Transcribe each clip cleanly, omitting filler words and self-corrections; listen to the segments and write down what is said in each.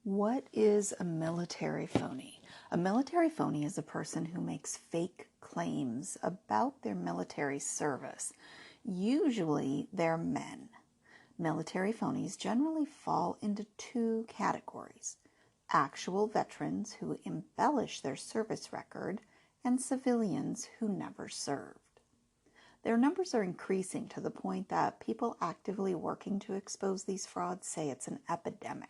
What is a military phony? A military phony is a person who makes fake claims about their military service. Usually they're men. Military phonies generally fall into two categories: actual veterans who embellish their service record and civilians who never served. Their numbers are increasing to the point that people actively working to expose these frauds say it's an epidemic.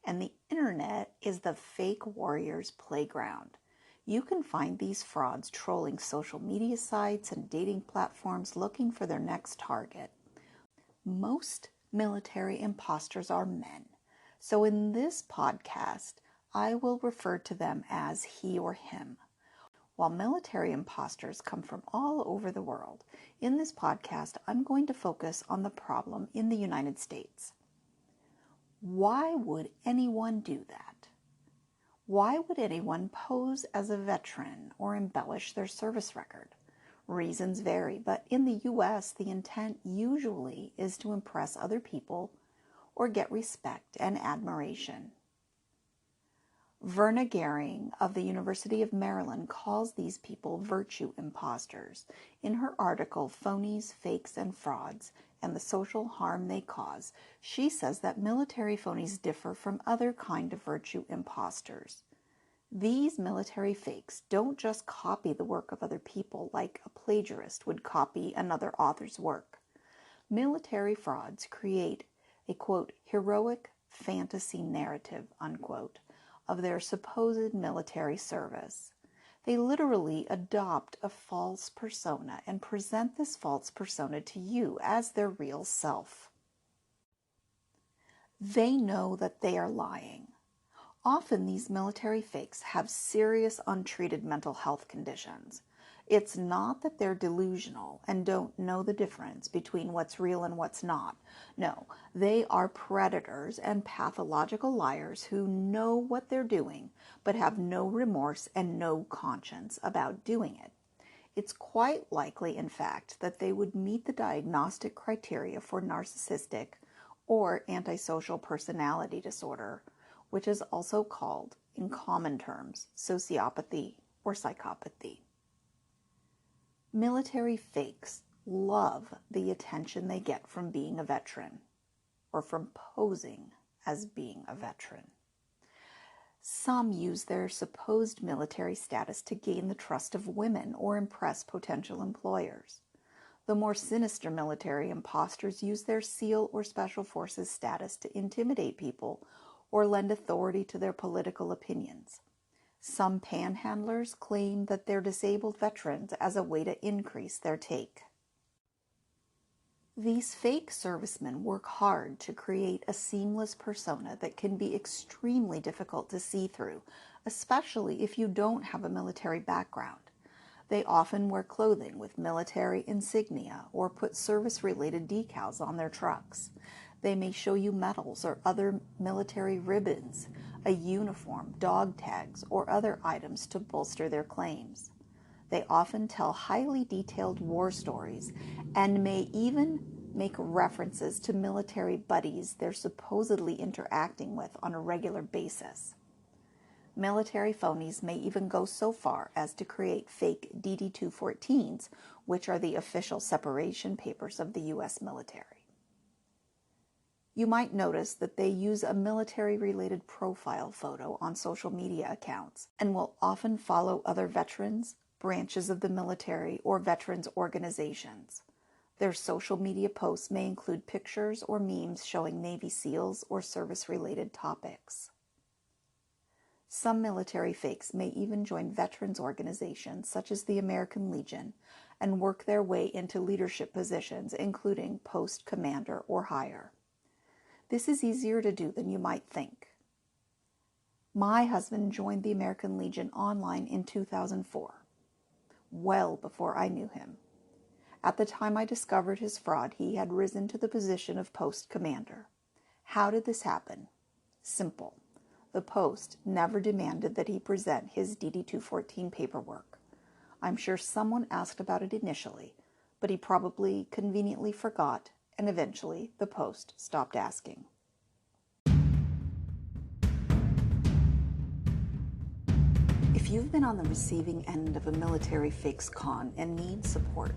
And the internet is the fake warriors' playground. You can find these frauds trolling social media sites and dating platforms looking for their next target. Most military imposters are men, so in this podcast, I will refer to them as he or him. While military imposters come from all over the world, in this podcast, I'm going to focus on the problem in the United States. Why would anyone do that? Why would anyone pose as a veteran or embellish their service record? Reasons vary, but in the U.S., the intent usually is to impress other people or get respect and admiration. Verna Gehring of the University of Maryland calls these people virtue imposters. In her article, Phonies, Fakes, and Frauds, and the Social Harm They Cause, she says that military phonies differ from other kind of virtue imposters. These military fakes don't just copy the work of other people like a plagiarist would copy another author's work. Military frauds create a, quote, heroic fantasy narrative, unquote, of their supposed military service. They literally adopt a false persona and present this false persona to you as their real self. They know that they are lying. Often these military fakes have serious untreated mental health conditions. It's not that they're delusional and don't know the difference between what's real and what's not. No, they are predators and pathological liars who know what they're doing, but have no remorse and no conscience about doing it. It's quite likely, in fact, that they would meet the diagnostic criteria for narcissistic or antisocial personality disorder, which is also called, in common terms, sociopathy or psychopathy. Military fakes love the attention they get from being a veteran or from posing as being a veteran. Some use their supposed military status to gain the trust of women or impress potential employers. The more sinister military imposters use their SEAL or Special Forces status to intimidate people or lend authority to their political opinions. Some panhandlers claim that they're disabled veterans as a way to increase their take. These fake servicemen work hard to create a seamless persona that can be extremely difficult to see through, especially if you don't have a military background. They often wear clothing with military insignia or put service-related decals on their trucks. They may show you medals or other military ribbons, a uniform, dog tags, or other items to bolster their claims. They often tell highly detailed war stories and may even make references to military buddies they're supposedly interacting with on a regular basis. Military phonies may even go so far as to create fake DD-214s, which are the official separation papers of the U.S. military. You might notice that they use a military-related profile photo on social media accounts and will often follow other veterans, branches of the military, or veterans organizations. Their social media posts may include pictures or memes showing Navy SEALs or service-related topics. Some military fakes may even join veterans organizations such as the American Legion and work their way into leadership positions, including post commander or higher. This is easier to do than you might think. My husband joined the American Legion online in 2004, well before I knew him. At the time I discovered his fraud, he had risen to the position of post commander. How did this happen? Simple. The post never demanded that he present his DD-214 paperwork. I'm sure someone asked about it initially, but he probably conveniently forgot, and eventually the post stopped asking. If you've been on the receiving end of a military fakes con and need support,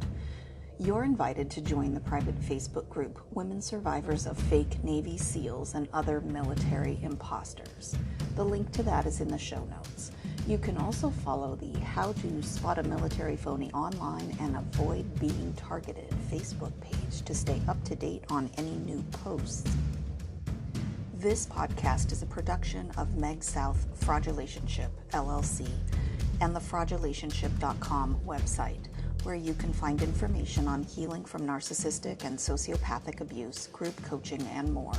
you're invited to join the private Facebook group, Women Survivors of Fake Navy SEALs and Other Military Imposters. The link to that is in the show notes. You can also follow the How to Spot a Military Phony Online and Avoid Being Targeted Facebook page to stay up to date on any new posts. This podcast is a production of Meg South Fraudulationship, LLC, and the fraudulationship.com website, where you can find information on healing from narcissistic and sociopathic abuse, group coaching, and more.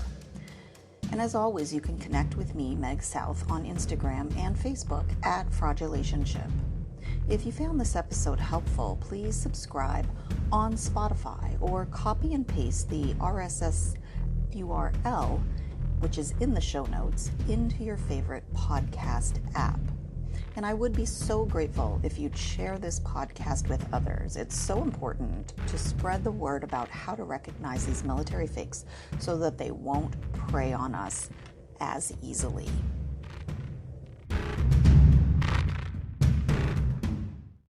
And as always, you can connect with me, Meg South, on Instagram and Facebook at Fraudulationship. If you found this episode helpful, please subscribe on Spotify or copy and paste the RSS URL, which is in the show notes, into your favorite podcast app. And I would be so grateful if you'd share this podcast with others. It's so important to spread the word about how to recognize these military fakes so that they won't prey on us as easily.